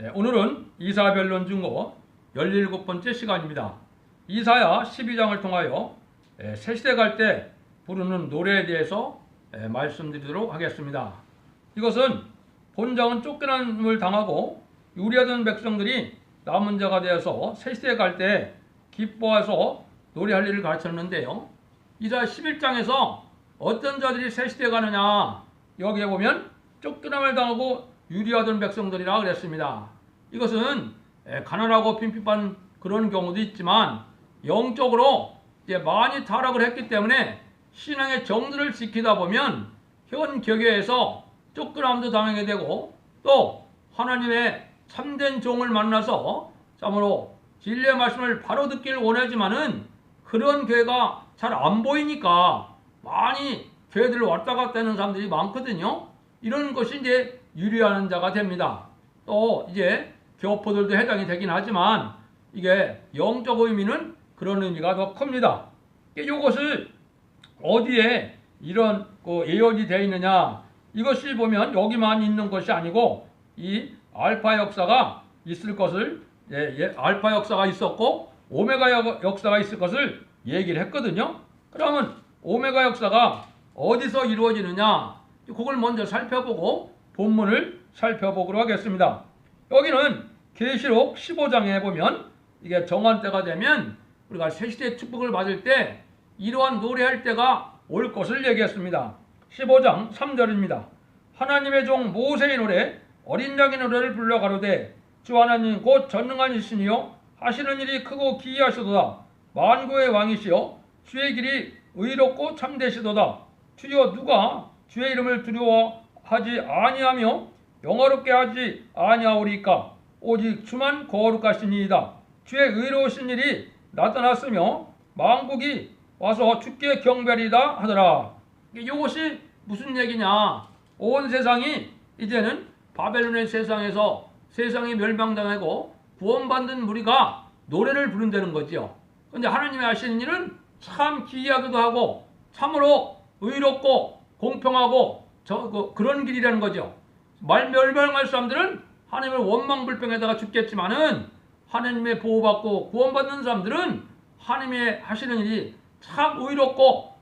오늘은 이사변론 중거 17번째 시간입니다. 이사야 12장을 통하여 새 시대 갈 때 부르는 노래에 대해서 말씀드리도록 하겠습니다. 이것은 본장은 쫓겨남을 당하고 유리하던 백성들이 남은 자가 되어서 새 시대에 갈 때 기뻐해서 노래할 일을 가르쳤는데요. 이사야 11장에서 어떤 자들이 새 시대에 가느냐, 여기에 보면 쫓겨남을 당하고 유리하던 백성들이라 그랬습니다. 이것은 가난하고 빈핍한 그런 경우도 있지만 영적으로 많이 타락을 했기 때문에 신앙의 정들을 지키다 보면 현 교회에서 쫓겨남도 당하게 되고, 또 하나님의 참된 종을 만나서 참으로 진리의 말씀을 바로 듣기를 원하지만은 그런 교회가 잘 안 보이니까 많이 교회들을 왔다 갔다 하는 사람들이 많거든요. 이런 것이 이제 유리하는 자가 됩니다. 또 이제 교포들도 해당이 되긴 하지만 이게 영적 의미는 그런 의미가 더 큽니다. 이것을 어디에 이런 예언이 되어 있느냐, 이것이 보면 여기만 있는 것이 아니고 이 알파 역사가 있을 것을, 알파 역사가 있었고 오메가 역사가 있을 것을 얘기를 했거든요. 그러면 오메가 역사가 어디서 이루어지느냐, 그걸 먼저 살펴보고 본문을 살펴보도록 하겠습니다. 여기는 계시록 15장에 보면 이게 정한 때가 되면 우리가 새시대의 축복을 받을 때 이러한 노래할 때가 올 것을 얘기했습니다. 15장 3절입니다. 하나님의 종 모세의 노래, 어린 양의 노래를 불러 가로되 주 하나님 곧 전능한 이시니요 하시는 일이 크고 기이하시도다. 만국의 왕이시여 주의 길이 의롭고 참되시도다. 주여 누가 주의 이름을 두려워하지 아니하며 영화롭게 하지 아니하오리까? 오직 주만 거룩하시니이다. 주의 의로우신 일이 나타났으며 만국이 와서 주께 경배리다 하더라. 이것이 무슨 얘기냐? 온 세상이 이제는 바벨론의 세상에서 세상이 멸망당하고 구원받는 무리가 노래를 부른다는 거죠. 그런데 하나님이 하시는 일은 참 기이하기도 하고 참으로 의롭고 공평하고 그런 길이라는 거죠. 멸망할 사람들은 하나님을 원망불평에다가 죽겠지만은 하나님의 보호받고 구원받는 사람들은 하나님의 하시는 일이 참 의롭고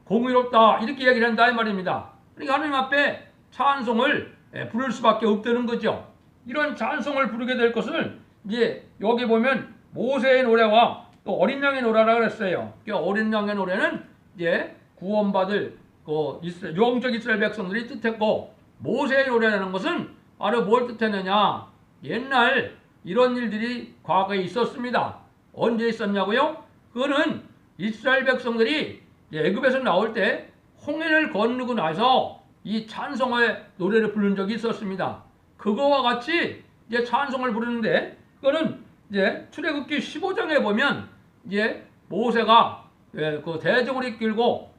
공의롭다, 이렇게 얘기를 한다 이 말입니다. 그러니까 하나님 앞에 찬송을 부를 수밖에 없다는 거죠. 이런 찬송을 부르게 될 것을 이제 여기 보면 모세의 노래와 또 어린 양의 노래라 그랬어요. 어린 양의 노래는 이제 구원받을 영적 이스라엘 백성들이 뜻했고, 모세의 노래라는 것은 바로 뭘 뜻했느냐? 옛날 이런 일들이 과거에 있었습니다. 언제 있었냐고요? 그거는 이스라엘 백성들이 애굽에서 나올 때 홍해를 건너고 나서 이 찬송의 노래를 부른 적이 있었습니다. 그거와 같이 이제 찬송을 부르는데, 그거는 이제 출애굽기 15장에 보면 이제 모세가 그 대적을 이끌고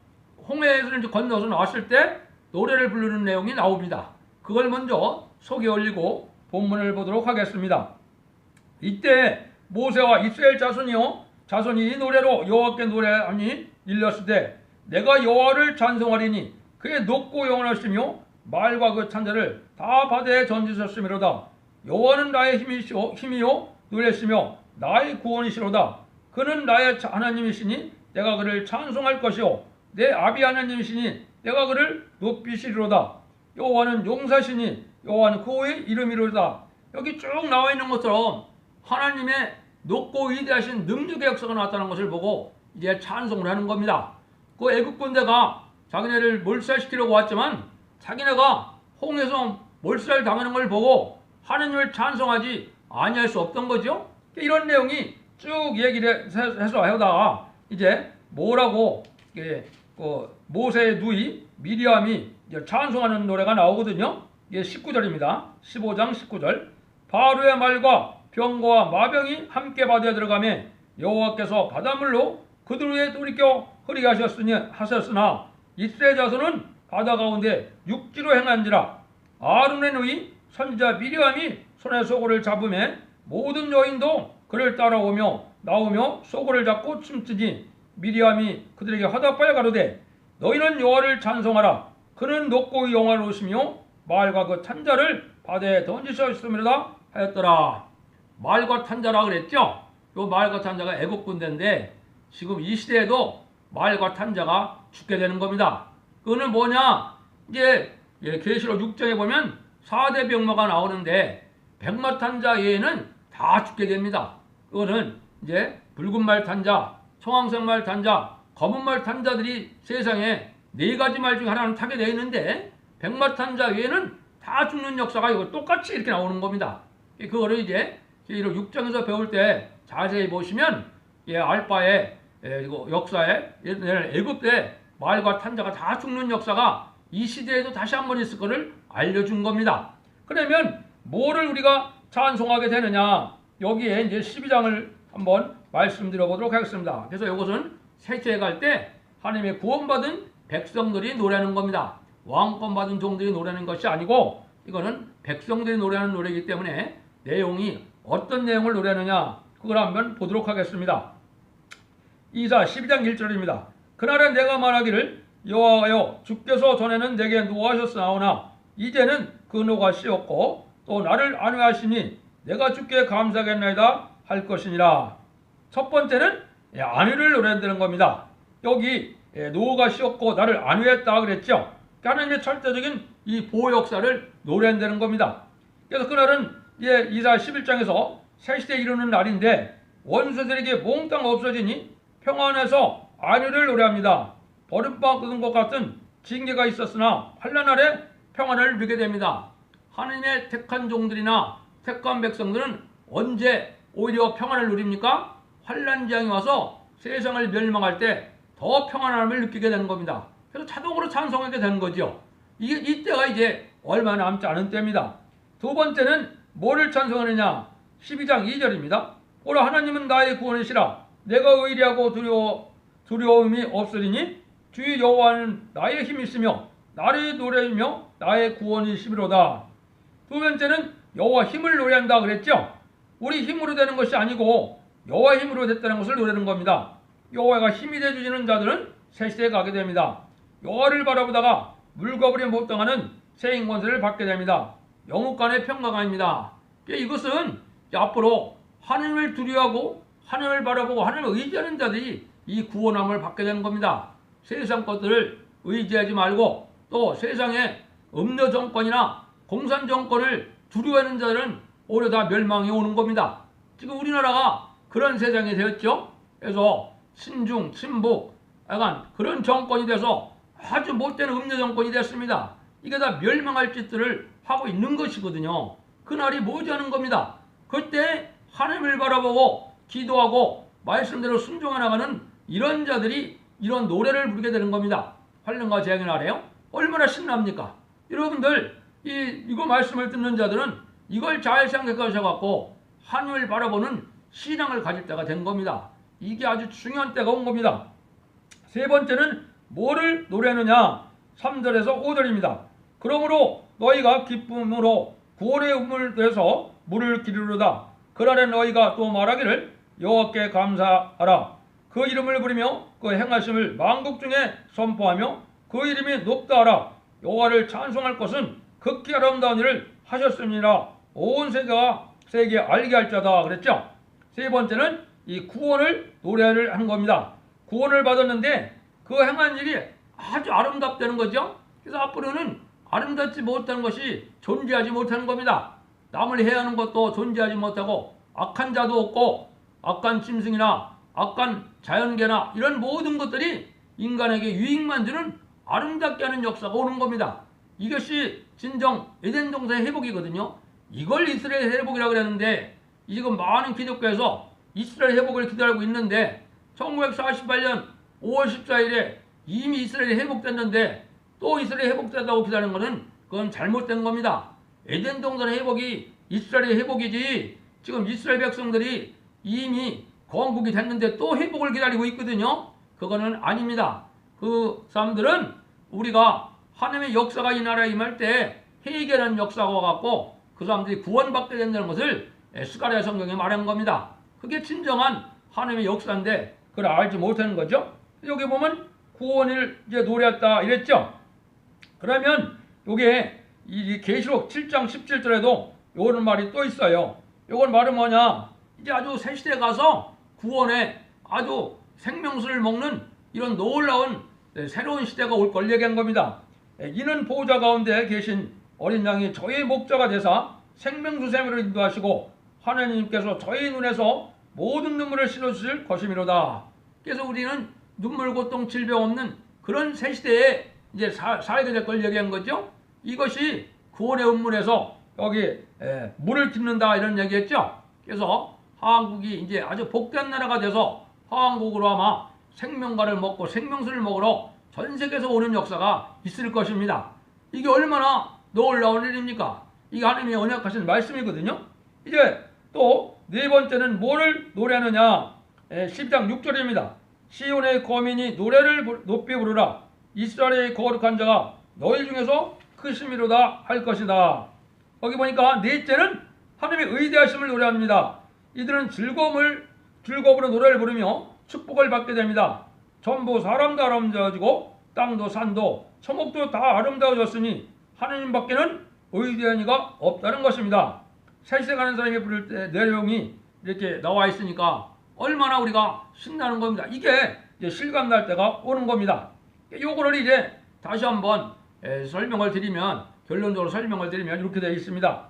홍해를 건너서 나왔을 때 노래를 부르는 내용이 나옵니다. 그걸 먼저 소개 올리고 본문을 보도록 하겠습니다. 이때 모세와 이스라엘 자손이 이 노래로 여호와께 노래하니 일렀으되 내가 여호와를 찬송하리니 그의 높고 영원하시며 말과 그 찬자를 다 바다에 던지셨음이로다. 여호와는 나의 힘이요 노래시며 나의 구원이시로다. 그는 나의 하나님이시니 내가 그를 찬송할 것이요 내 아비 하나님이시니 내가 그를 높이시리로다. 여호와는 용사시니 여호와는 그의 이름이로다. 여기 쭉 나와 있는 것처럼 하나님의 높고 위대하신 능력의 역사가 나타난 것을 보고 이제 찬송을 하는 겁니다. 그 애굽 군대가 자기네를 몰살시키려고 왔지만 자기네가 홍해에서 몰살 당하는 걸 보고 하나님을 찬송하지 아니할 수 없던 거죠. 이런 내용이 쭉 얘기를 해서 하다가 이제 뭐라고 모세의 누이 미리암이 찬송하는 노래가 나오거든요. 이게 19절입니다. 15장 19절. 바로의 말과 병거와 마병이 함께 바다에 들어가며 여호와께서 바닷물로 그들 위에 돌이켜 흐리게 하셨으나 이스라엘 자손은 바다 가운데 육지로 행한지라. 아론의 누이 선지자 미리암이 손에 소고를 잡으며 모든 여인도 그를 따라오며 나오며 소고를 잡고 춤추니 미리암이 그들에게 화답하여 가로되 너희는 여호와를 찬송하라. 그는 높고 영화로우시며 말과 그 찬자를 바다에 던지셨음이로다 하였더라. 말과 탄자라 그랬죠. 요 말과 탄자가 애국 군대인데 지금 이 시대에도 말과 탄자가 죽게 되는 겁니다. 그거는 뭐냐? 이제 계시록 6장에 보면 4대 병마가 나오는데 백마탄자 외에는 다 죽게 됩니다. 그거는 이제 붉은 말 탄자, 청황색 말 탄자, 검은 말 탄자들이 세상에 4가지 말 중 하나는 타게 되어 있는데 백마탄자 외에는 다 죽는 역사가 이거 똑같이 이렇게 나오는 겁니다. 그거를 이제 계시록 6장에서 배울 때 자세히 보시면 알파의 역사에 애굽 때 말과 탄자가 다 죽는 역사가 이 시대에도 다시 한번 있을 것을 알려준 겁니다. 그러면 뭐를 우리가 찬송하게 되느냐? 여기에 이제 12장을 한번 말씀드려 보도록 하겠습니다. 그래서 이것은 세계에 갈 때 하나님의 구원받은 백성들이 노래하는 겁니다. 왕권 받은 종들이 노래하는 것이 아니고 이거는 백성들이 노래하는 노래이기 때문에 내용이 어떤 내용을 노래하느냐 그걸 한번 보도록 하겠습니다. 이사 12장 1절입니다. 그날에 내가 말하기를 여호와여 주께서 전에는 내게 노하셨사오나 이제는 그 노가 씌었고 또 나를 안위하시니 내가 주께 감사하겠나이다 할 것이니라. 첫 번째는 안위를 노래한다는 겁니다. 여기 노가 씌었고 나를 안위했다 그랬죠. 하나님의 철저적인 이 보호 역사를 노래한다는 겁니다. 그래서 그날은 이사 11장에서 새 시대에 이르는 날인데 원수들에게 몽땅 없어지니 평안해서 안위를 노래합니다. 버림받은 끄는 것 같은 징계가 있었으나 환난 아래 평안을 누리게 됩니다. 하나님의 택한 종들이나 택한 백성들은 언제 오히려 평안을 누립니까? 환난 재앙이 와서 세상을 멸망할 때 더 평안함을 느끼게 되는 겁니다. 그래서 자동으로 찬송하게 되는 거죠. 이때가 이제 얼마 남지 않은 때입니다. 두 번째는 뭐를 찬송하느냐? 12장 2절입니다. 오라 하나님은 나의 구원이시라. 내가 의리하고 두려움이 없으리니 주 여호와는 나의 힘이시며 나의 노래이며 나의 구원이시미로다. 두 번째는 여호와 힘을 노래한다 그랬죠. 우리 힘으로 되는 것이 아니고 여호와 힘으로 됐다는 것을 노래하는 겁니다. 여호와가 힘이 되주시는 자들은 새 시대에 가게 됩니다. 여호와를 바라보다가 물거부리 못 당하는 새 인권세를 받게 됩니다. 영국 간의 평가가 아닙니다. 이것은 앞으로 하나님을 두려워하고 하나님을 바라보고 하나님을 의지하는 자들이 이 구원함을 받게 되는 겁니다. 세상 것들을 의지하지 말고 또 세상에 음료 정권이나 공산 정권을 두려워하는 자들은 오히려 다 멸망이 오는 겁니다. 지금 우리나라가 그런 세상이 되었죠. 그래서 친중, 친북, 약간 그런 정권이 돼서 아주 못된 음료 정권이 됐습니다. 이게 다 멸망할 짓들을 하고 있는 것이거든요. 그날이 머지않은 겁니다. 그때 하나님을 바라보고 기도하고 말씀대로 순종해 나가는 이런 자들이 이런 노래를 부르게 되는 겁니다. 환난과 재앙의 날에요. 얼마나 신납니까? 여러분들 이거 말씀을 듣는 자들은 이걸 잘 생각하셔갖고 하나님을 바라보는 신앙을 가질 때가 된 겁니다. 이게 아주 중요한 때가 온 겁니다. 세 번째는 뭐를 노래하느냐? 3절에서 5절입니다. 그러므로 너희가 기쁨으로 구원의 우물 내서 물을 기르르다. 그날에 너희가 또 말하기를 여호와께 감사하라. 그 이름을 부르며 그 행하심을 만국 중에 선포하며 그 이름이 높다 하라. 여호와를 찬송할 것은 극히 아름다운 일을 하셨습니다. 온 세계에 알게 할 자다 그랬죠. 세 번째는 이 구원을 노래를 하는 겁니다. 구원을 받았는데 그 행한 일이 아주 아름답다는 거죠. 그래서 앞으로는 아름답지 못한 것이 존재하지 못하는 겁니다. 남을 해하는 것도 존재하지 못하고 악한 자도 없고 악한 짐승이나 악한 자연계나 이런 모든 것들이 인간에게 유익만 주는 아름답게 하는 역사가 오는 겁니다. 이것이 진정 에덴 동산의 회복이거든요. 이걸 이스라엘 회복이라고 그랬는데 지금 많은 기독교에서 이스라엘 회복을 기다리고 있는데 1948년 5월 14일에 이미 이스라엘이 회복됐는데 또 이스라엘이 회복된다고 기다리는 것은 그건 잘못된 겁니다. 에덴 동산의 회복이 이스라엘의 회복이지 지금 이스라엘 백성들이 이미 건국이 됐는데 또 회복을 기다리고 있거든요. 그거는 아닙니다. 그 사람들은 우리가 하나님의 역사가 이 나라에 임할 때 회개라는 역사가 와갖고 그 사람들이 구원받게 된다는 것을 스가랴 성경에 말한 겁니다. 그게 진정한 하나님의 역사인데 그걸 알지 못하는 거죠. 여기 보면 구원을 이제 노래했다 이랬죠. 그러면 요게 이 계시록 7장 17절에도 요런 말이 또 있어요. 요건 말은 뭐냐? 이제 아주 새 시대에 가서 구원에 아주 생명수를 먹는 이런 놀라운 새로운 시대가 올 걸 얘기한 겁니다. 이는 보호자 가운데 계신 어린 양이 저희 목자가 되사 생명수 샘으로 인도하시고 하나님께서 저희 눈에서 모든 눈물을 씻어주실 것이미로다. 그래서 우리는 눈물, 고통, 질병 없는 그런 새 시대에 이제 살게 될 걸 얘기한 거죠. 이것이 구원의 운문에서 여기 물을 깃는다 이런 얘기했죠. 그래서 한국이 이제 아주 복된 나라가 돼서 한국으로 아마 생명과를 먹고 생명수를 먹으러 전 세계에서 오는 역사가 있을 것입니다. 이게 얼마나 놀라운 일입니까? 이게 하나님이 언약하신 말씀이거든요. 이제 또 네 번째는 뭐를 노래하느냐? 10장 6절입니다. 시온의 거민이 노래를 높이 부르라. 이스라엘의 거룩한 자가 너희 중에서 크심이로다 할 것이다. 거기 보니까 넷째는 하나님의 의대하심을 노래합니다. 이들은 즐거움으로 노래를 부르며 축복을 받게 됩니다. 전부 사람도 아름다워지고 땅도 산도 초목도 다 아름다워졌으니 하나님밖에는 의대한 이가 없다는 것입니다. 새시대 가는 사람이 부를 때 내용이 이렇게 나와 있으니까 얼마나 우리가 신나는 겁니다. 이게 이제 실감날 때가 오는 겁니다. 요거를 이제 다시 한번 설명을 드리면, 결론적으로 설명을 드리면 이렇게 되어 있습니다.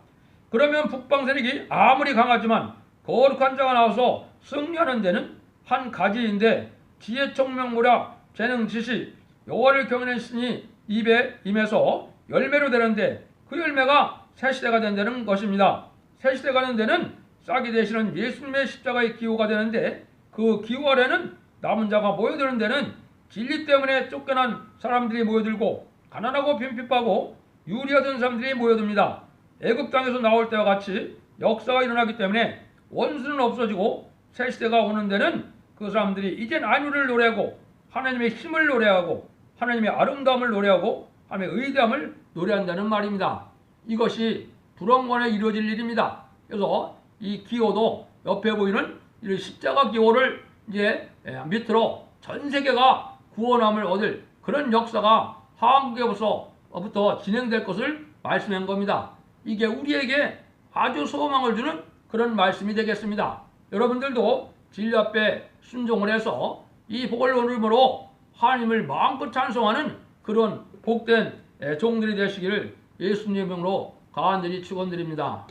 그러면 북방 세력이 아무리 강하지만 거룩한 자가 나와서 승리하는 데는 한 가지인데 지혜, 총명, 무략, 재능, 지식, 여호와를 경외하시니 입에 임해서 열매로 되는데 그 열매가 새시대가 된다는 것입니다. 새시대가 되는 데는 싹이 되시는 예수님의 십자가의 기호가 되는데 그 기호 아래는 남은 자가 모여드는 데는 진리 때문에 쫓겨난 사람들이 모여들고 가난하고 빈핍하고 유리하던 사람들이 모여듭니다. 애굽 땅에서 나올 때와 같이 역사가 일어나기 때문에 원수는 없어지고 새시대가 오는 데는 그 사람들이 이젠 안위를 노래하고 하나님의 힘을 노래하고 하나님의 아름다움을 노래하고 하나님의 의대함을 노래한다는 말입니다. 이것이 불원간에 이루어질 일입니다. 그래서 이 기호도 옆에 보이는 이 십자가 기호를 이제 밑으로 전 세계가 구원함을 얻을 그런 역사가 한국에서부터 진행될 것을 말씀한 겁니다. 이게 우리에게 아주 소망을 주는 그런 말씀이 되겠습니다. 여러분들도 진리 앞에 순종을 해서 이 복을 누림으로 하나님을 마음껏 찬송하는 그런 복된 종들이 되시기를 예수님의 이름으로 간절히 축원드립니다.